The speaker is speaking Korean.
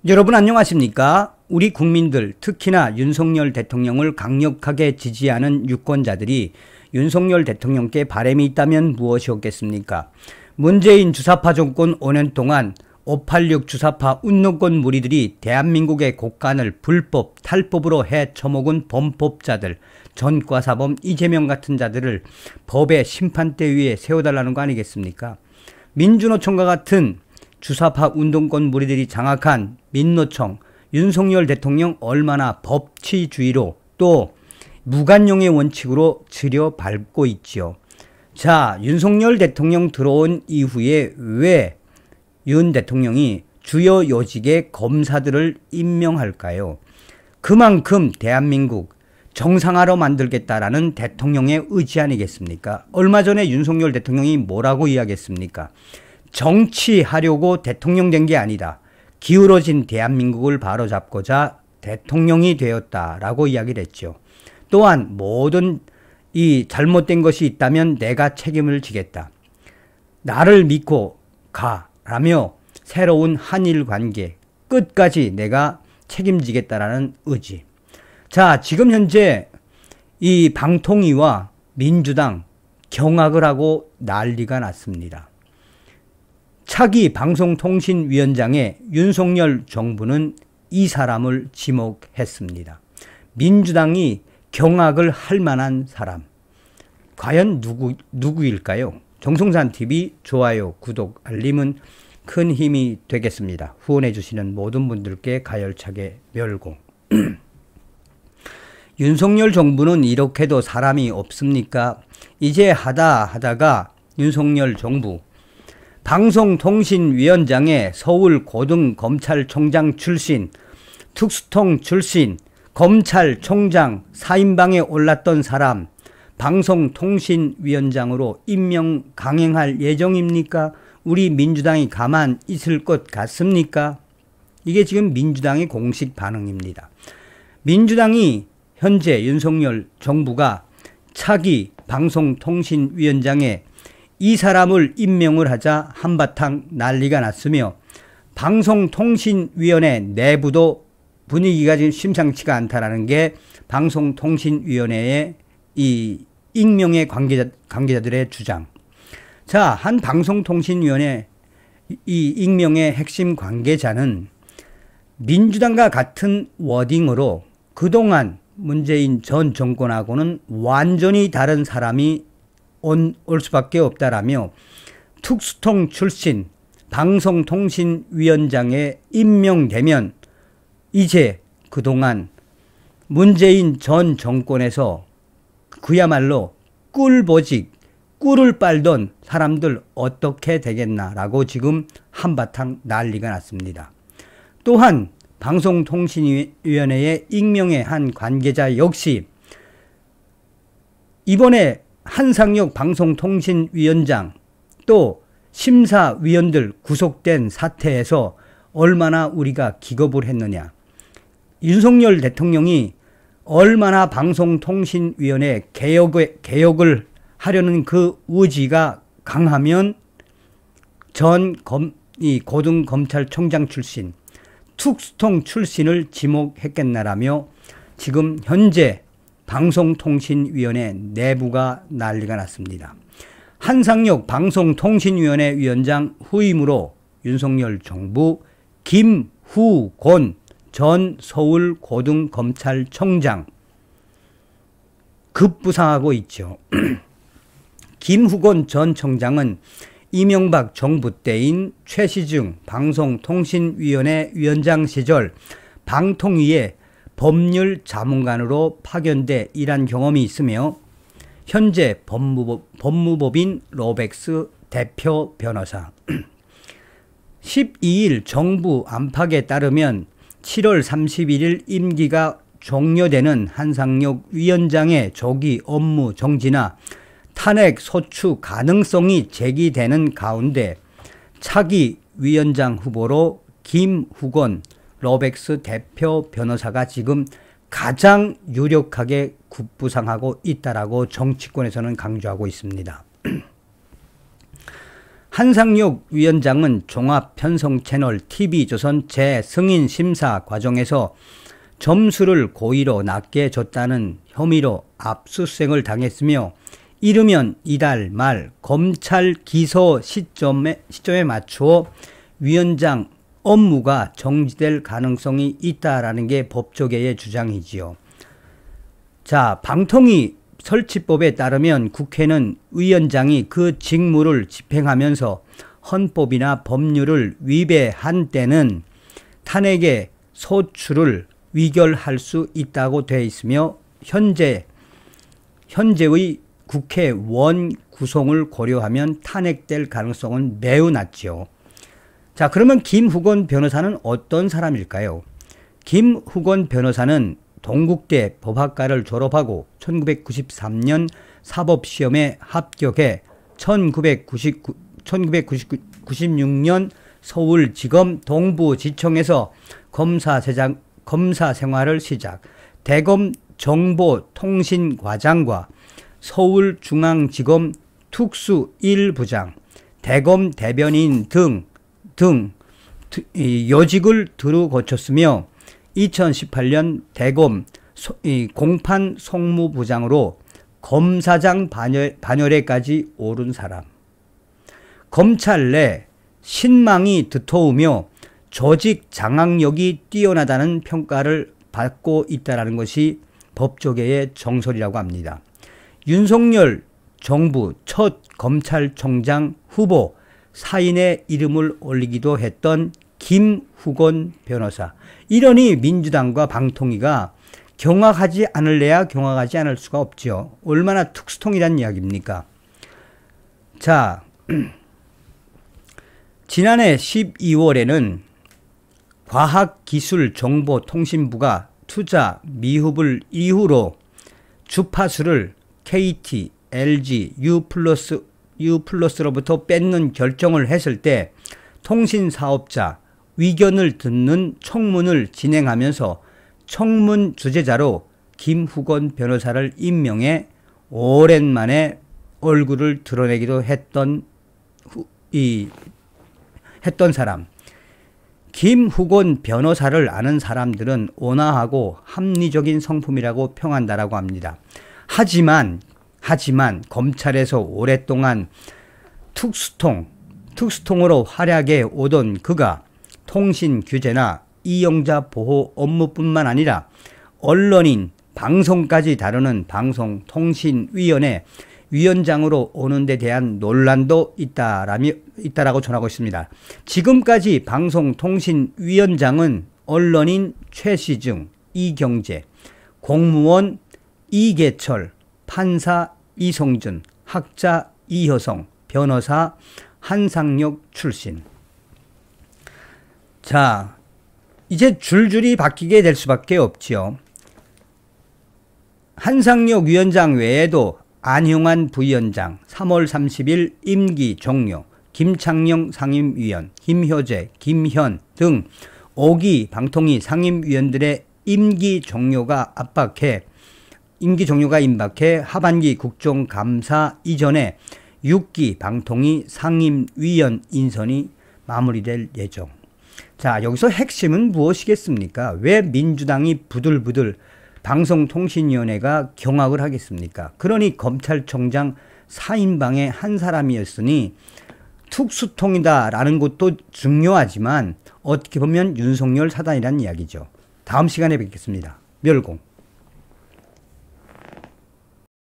여러분 안녕하십니까? 우리 국민들, 특히나 윤석열 대통령을 강력하게 지지하는 유권자들이 윤석열 대통령께 바람이 있다면 무엇이었겠습니까? 문재인 주사파 정권 5년 동안 586 주사파 운동권 무리들이 대한민국의 곳간을 불법, 탈법으로 헤쳐먹은 범법자들, 전과사범 이재명 같은 자들을 법의 심판대 위에 세워달라는 거 아니겠습니까? 민주노총과 같은 주사파 운동권 무리들이 장악한 민노총, 윤석열 대통령 얼마나 법치주의로 또 무관용의 원칙으로 들여밟고 있지요. 자, 윤석열 대통령 들어온 이후에 왜 윤 대통령이 주요 요직의 검사들을 임명할까요? 그만큼 대한민국 정상화로 만들겠다라는 대통령의 의지 아니겠습니까? 얼마 전에 윤석열 대통령이 뭐라고 이야기했습니까? 정치하려고 대통령 된 게 아니다. 기울어진 대한민국을 바로잡고자 대통령이 되었다라고 이야기를 했죠. 또한 모든 이 잘못된 것이 있다면 내가 책임을 지겠다. 나를 믿고 가라며 새로운 한일 관계 끝까지 내가 책임지겠다라는 의지. 자, 지금 현재 이 방통위와 민주당 경악을 하고 난리가 났습니다. 차기 방송통신위원장에 윤석열 정부는 이 사람을 지목했습니다. 민주당이 경악을 할 만한 사람, 과연 누구일까요? 정성산TV 좋아요, 구독, 알림은 큰 힘이 되겠습니다. 후원해 주시는 모든 분들께 가열차게 멸공. 윤석열 정부는 이렇게도 사람이 없습니까? 이제 하다가 윤석열 정부 방송통신위원장에 서울고등검찰총장 출신, 특수통 출신, 검찰총장 4인방에 올랐던 사람 방송통신위원장으로 임명 강행할 예정입니까? 우리 민주당이 가만 있을 것 같습니까? 이게 지금 민주당의 공식 반응입니다. 민주당이 현재 윤석열 정부가 차기 방송통신위원장에 이 사람을 임명을 하자 한바탕 난리가 났으며 방송통신위원회 내부도 분위기가 지금 심상치가 않다라는 게 방송통신위원회의 이 익명의 관계자들의 주장. 자, 한 방송통신위원회 이 익명의 핵심 관계자는 민주당과 같은 워딩으로 그동안 문재인 전 정권하고는 완전히 다른 사람이 올 수밖에 없다라며 특수통 출신 방송통신위원장에 임명되면 이제 그동안 문재인 전 정권에서 그야말로 꿀보직, 꿀을 빨던 사람들 어떻게 되겠나라고 지금 한바탕 난리가 났습니다. 또한 방송통신위원회에 익명의 한 관계자 역시 이번에 한상혁 방송통신위원장 또 심사위원들 구속된 사태에서 얼마나 우리가 기겁을 했느냐. 윤석열 대통령이 얼마나 방송통신위원회 개혁을 하려는 그 의지가 강하면 이 고등검찰총장 출신, 특수통 출신을 지목했겠나라며 지금 현재 방송통신위원회 내부가 난리가 났습니다. 한상혁 방송통신위원회 위원장 후임으로 윤석열 정부 김후곤 전 서울고등검찰청장 급부상하고 있죠. 김후곤 전 청장은 이명박 정부 때인 최시중 방송통신위원회 위원장 시절 방통위에 법률 자문관으로 파견돼 일한 경험이 있으며 현재 법무법인 로백스 대표 변호사. 12일 정부 안팎에 따르면 7월 31일 임기가 종료되는 한상혁 위원장의 조기 업무 정지나 탄핵 소추 가능성이 제기되는 가운데 차기 위원장 후보로 김후곤 로백스 대표 변호사가 지금 가장 유력하게 급부상하고 있다라고 정치권에서는 강조하고 있습니다. 한상혁 위원장은 종합편성채널 TV조선 재승인 심사 과정에서 점수를 고의로 낮게 줬다는 혐의로 압수수색을 당했으며 이르면 이달 말 검찰 기소 시점에 맞추어 위원장 업무가 정지될 가능성이 있다라는 게 법조계의 주장이지요. 자, 방통위 설치법에 따르면 국회는 위원장이 그 직무를 집행하면서 헌법이나 법률을 위배한 때는 탄핵의 소추를 위결할 수 있다고 되어 있으며 현재의 국회원 구성을 고려하면 탄핵될 가능성은 매우 낮지요. 자, 그러면 김후건 변호사는 어떤 사람일까요? 김후건 변호사는 동국대 법학과를 졸업하고 1993년 사법시험에 합격해 1996년 서울지검 동부지청에서 검사 생활을 시작, 대검 정보통신과장과 서울중앙지검 특수 1부장, 대검 대변인 등 요직을 두루 거쳤으며 2018년 대검 공판 송무부장으로 검사장 반열에까지 오른 사람. 검찰 내 신망이 두터우며 조직 장악력이 뛰어나다는 평가를 받고 있다는 것이 법조계의 정설이라고 합니다. 윤석열 정부 첫 검찰총장 후보 사인의 이름을 올리기도 했던 김후건 변호사. 이러니 민주당과 방통위가 경악하지 않을래야 경악하지 않을 수가 없죠. 얼마나 특수통이란 이야기입니까? 자, 지난해 12월에는 과학기술정보통신부가 투자 미흡을 이유로 주파수를 KT, LG, U+로부터 뺏는 결정을 했을 때 통신사업자 의견을 듣는 청문을 진행하면서 청문 주재자로 김후건 변호사를 임명해 오랜만에 얼굴을 드러내기도 했던 사람. 김후건 변호사를 아는 사람들은 온화하고 합리적인 성품이라고 평한다라고 합니다. 하지만 검찰에서 오랫동안 특수통으로 활약해 오던 그가 통신 규제나 이용자 보호 업무뿐만 아니라 언론인, 방송까지 다루는 방송통신위원회 위원장으로 오는 데 대한 논란도 있다라고 전하고 있습니다. 지금까지 방송통신위원장은 언론인 최시중, 이경재, 공무원 이계철, 판사 이성준, 학자 이효성, 변호사 한상혁 출신. 자, 이제 줄줄이 바뀌게 될 수밖에 없지요. 한상혁 위원장 외에도 안형환 부위원장 3월 30일 임기 종료, 김창룡 상임위원, 김효재, 김현 등 5기 방통위 상임위원들의 임기 종료가 임박해 하반기 국정감사 이전에 6기 방통위 상임위원 인선이 마무리될 예정. 자, 여기서 핵심은 무엇이겠습니까? 왜 민주당이 부들부들 방송통신위원회가 경악을 하겠습니까? 그러니 검찰총장 4인방의 한 사람이었으니 특수통이다라는 것도 중요하지만 어떻게 보면 윤석열 사단이라는 이야기죠. 다음 시간에 뵙겠습니다. 멸공.